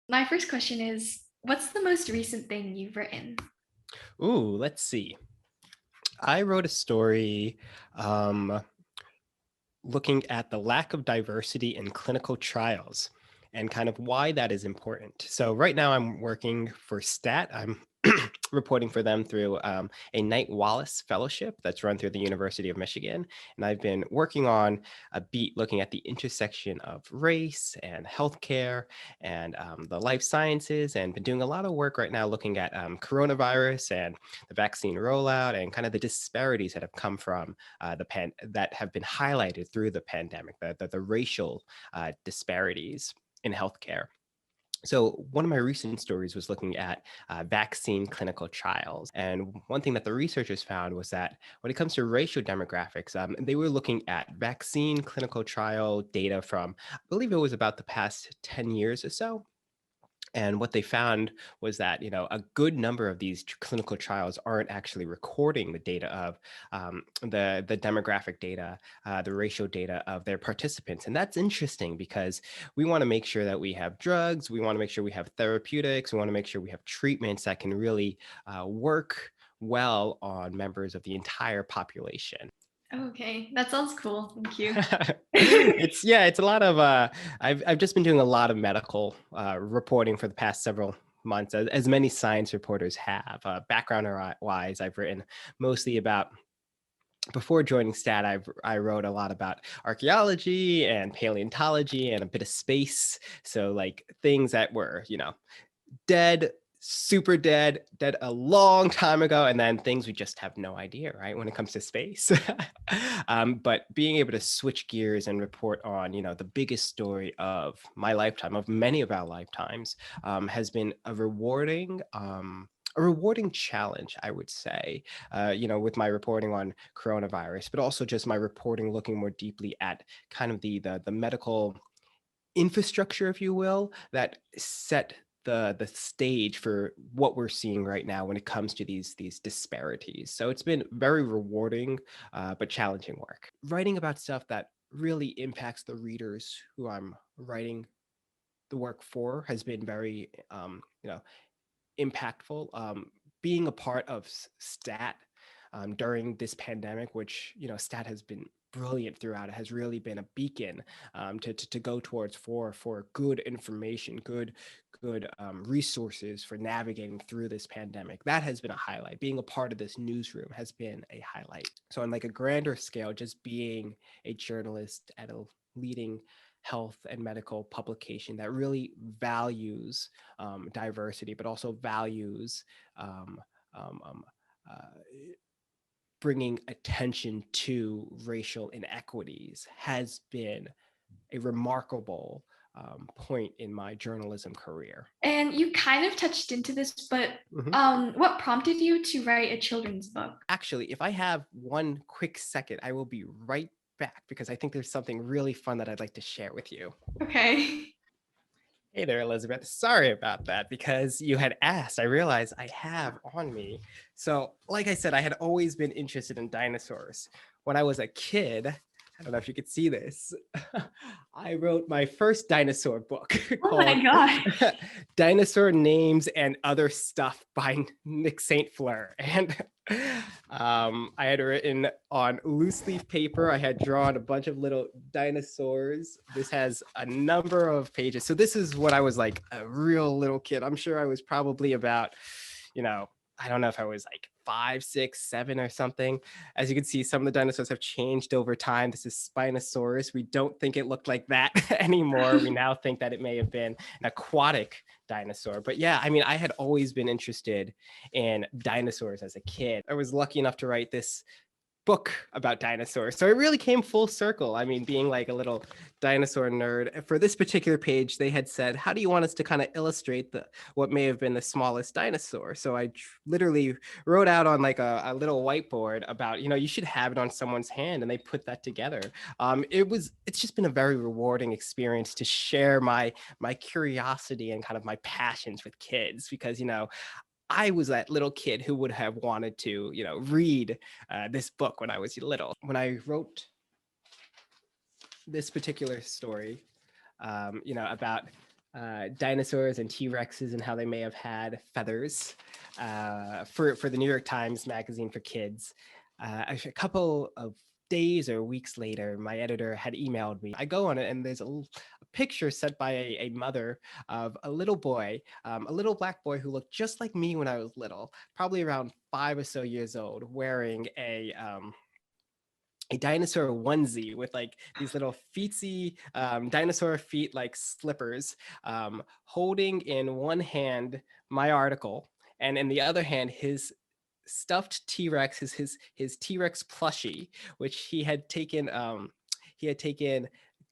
My first question is, what's the most recent thing you've written? Ooh, let's see. I wrote a story um, looking at the lack of diversity in clinical trials and kind of why that is important. So, right now I'm working for STAT. I'm reporting for them through a Knight Wallace Fellowship that's run through the University of Michigan. And I've been working on a beat looking at the intersection of race and healthcare and the life sciences, and been doing a lot of work right now looking at coronavirus and the vaccine rollout and kind of the disparities that have come from that have been highlighted through the pandemic, the racial disparities in healthcare. So, one of my recent stories was looking at vaccine clinical trials. And one thing that the researchers found was that when it comes to racial demographics, they were looking at vaccine clinical trial data from, I believe it was about the past 10 years or so. And what they found was that, a good number of these clinical trials aren't actually recording the data of the demographic data, the racial data of their participants. And that's interesting because we want to make sure that we have drugs, we want to make sure we have therapeutics, we want to make sure we have treatments that can really work well on members of the entire population. Okay, that sounds cool. Thank you. It's a lot of I've just been doing a lot of medical reporting for the past several months, as many science reporters have. Background wise, I've written mostly about, before joining stat, I wrote a lot about archaeology and paleontology and a bit of space, so like things that were dead, super dead, dead a long time ago, and then things we just have no idea, right? When it comes to space. But being able to switch gears and report on, the biggest story of my lifetime, of many of our lifetimes, has been a rewarding challenge, I would say, with my reporting on coronavirus, but also just my reporting looking more deeply at kind of the medical infrastructure, if you will, that set the stage for what we're seeing right now when it comes to these disparities. So it's been very rewarding, but challenging work. Writing about stuff that really impacts the readers who I'm writing the work for has been very, impactful. Being a part of STAT during this pandemic, which STAT has been brilliant throughout. It has really been a beacon to go towards for good information, good resources for navigating through this pandemic. That has been a highlight. Being a part of this newsroom has been a highlight. So on like a grander scale, just being a journalist at a leading health and medical publication that really values diversity, but also values um, um, um, uh, bringing attention to racial inequities has been a remarkable point in my journalism career. And you kind of touched into this, but Mhm. what prompted you to write a children's book? Actually, if I have one quick second, I will be right back because I think there's something really fun that I'd like to share with you. Okay. Hey there, Elizabeth. Sorry about that because you had asked. I realized I have on me. So, like I said, I had always been interested in dinosaurs. When I was a kid, I don't know if you could see this, I wrote my first dinosaur book Oh my called gosh. Dinosaur Names and Other Stuff by Nick St. Fleur. And I had written on loose leaf paper. I had drawn a bunch of little dinosaurs. This has a number of pages. So this is what I was like a real little kid. I'm sure I was probably about, you know, I don't know if I was like 5, 6, 7 or something. As you can see, some of the dinosaurs have changed over time. This is Spinosaurus. We don't think it looked like that anymore. We now think that it may have been an aquatic dinosaur. But yeah, I mean, I had always been interested in dinosaurs as a kid. I was lucky enough to write this book about dinosaurs. So it really came full circle. I mean, being like a little dinosaur nerd, for this particular page, they had said, "How do you want us to kind of illustrate the what may have been the smallest dinosaur?" So I literally wrote out on like a little whiteboard about, you should have it on someone's hand, and they put that together. It's just been a very rewarding experience to share my curiosity and kind of my passions with kids because I was that little kid who would have wanted to, read this book when I was little. When I wrote this particular story, about dinosaurs and T-Rexes and how they may have had feathers for the New York Times magazine for kids. A couple of days or weeks later, my editor had emailed me. I go on it, and there's a picture sent by a mother of a little boy, a little black boy who looked just like me when I was little, probably around 5 or so years old, wearing a dinosaur onesie with like these little feetsy dinosaur feet like slippers, holding in one hand my article, and in the other hand his stuffed T-Rex, his T-Rex plushie, which he had taken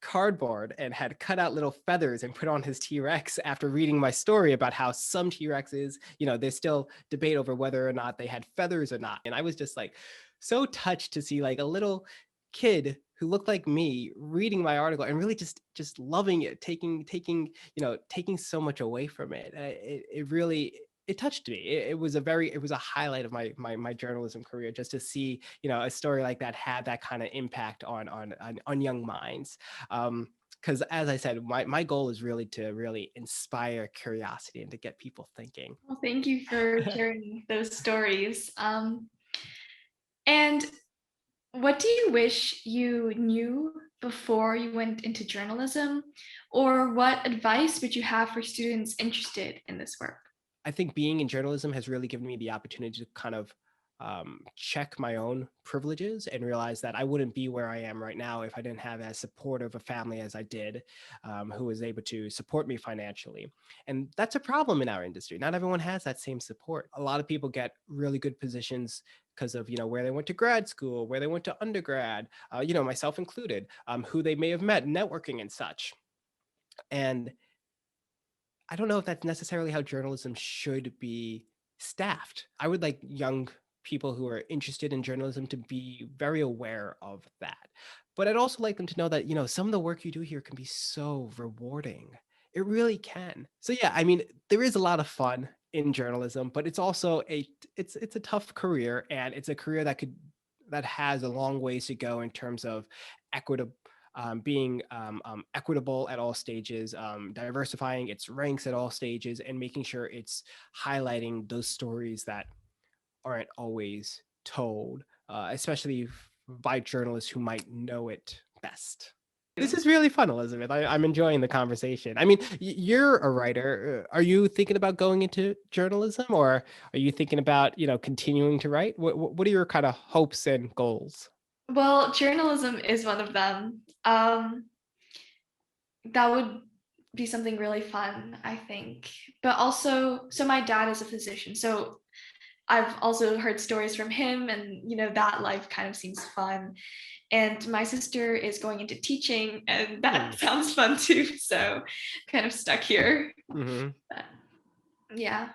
cardboard and had cut out little feathers and put on his T-Rex after reading my story about how some T-Rexes, there's still debate over whether or not they had feathers or not. And I was just like so touched to see like a little kid who looked like me reading my article and really just loving it, taking so much away from it. It really it touched me. It was a highlight of my journalism career, just to see a story like that had that kind of impact on young minds. Because as I said, my goal is really to really inspire curiosity and to get people thinking. Well, thank you for sharing those stories. And what do you wish you knew before you went into journalism? Or what advice would you have for students interested in this work? I think being in journalism has really given me the opportunity to kind of check my own privileges and realize that I wouldn't be where I am right now if I didn't have as supportive a family as I did, who was able to support me financially. And that's a problem in our industry. Not everyone has that same support. A lot of people get really good positions because of where they went to grad school, where they went to undergrad, myself included, who they may have met, networking and such. And I don't know if that's necessarily how journalism should be staffed. I would like young people who are interested in journalism to be very aware of that. But I'd also like them to know that, some of the work you do here can be so rewarding. It really can. So yeah, I mean, there is a lot of fun in journalism, but it's also it's a tough career, and it's a career that has a long ways to go in terms of equitable being equitable at all stages, diversifying its ranks at all stages, and making sure it's highlighting those stories that aren't always told, especially by journalists who might know it best. This is really fun, Elizabeth. I'm enjoying the conversation. I mean, you're a writer. Are you thinking about going into journalism, or are you thinking about, continuing to write? What are your kind of hopes and goals? Well, journalism is one of them. That would be something really fun, I think. But also, so my dad is a physician, so I've also heard stories from him, and that life kind of seems fun. And my sister is going into teaching, and that sounds fun too. So kind of stuck here. Mm-hmm. But yeah.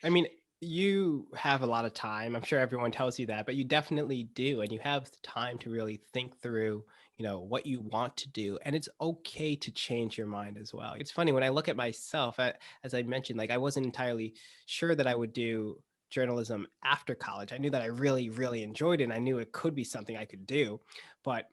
I mean, you have a lot of time. I'm sure everyone tells you that, but you definitely do. And you have the time to really think through, what you want to do. And it's okay to change your mind as well. It's funny when I look at myself, as I mentioned, like I wasn't entirely sure that I would do journalism after college. I knew that I really, really enjoyed it, and I knew it could be something I could do. But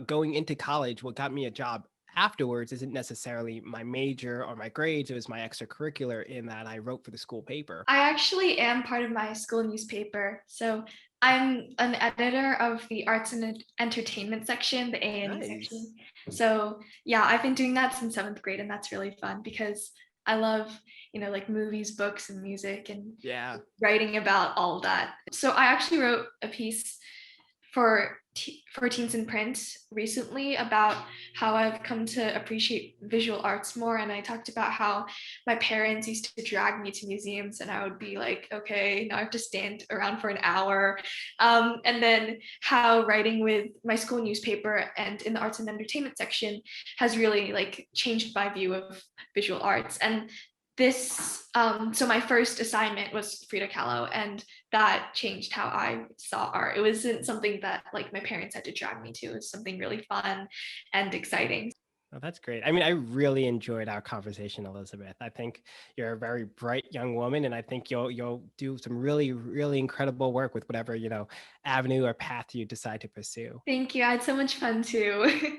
going into college, what got me a job afterwards isn't necessarily my major or my grades. It was my extracurricular in that I wrote for the school paper. I actually am part of my school newspaper. So I'm an editor of the arts and entertainment section, the A&E Nice. section. So yeah, I've been doing that since 7th grade, and that's really fun because I love, like movies, books, and music, and Yeah. writing about all of that. So I actually wrote a piece for Teens in Print recently about how I've come to appreciate visual arts more. And I talked about how my parents used to drag me to museums, and I would be like, okay, now I have to stand around for an hour. And then how writing with my school newspaper and in the arts and entertainment section has really like changed my view of visual arts. And this so my first assignment was Frida Kahlo, and that changed how I saw art. It wasn't something that like my parents had to drag me to. It was something really fun and exciting. Oh, that's great. I mean, I really enjoyed our conversation, Elizabeth. I think you're a very bright young woman, and I think you'll do some really, really incredible work with whatever, avenue or path you decide to pursue. Thank you. I had so much fun too.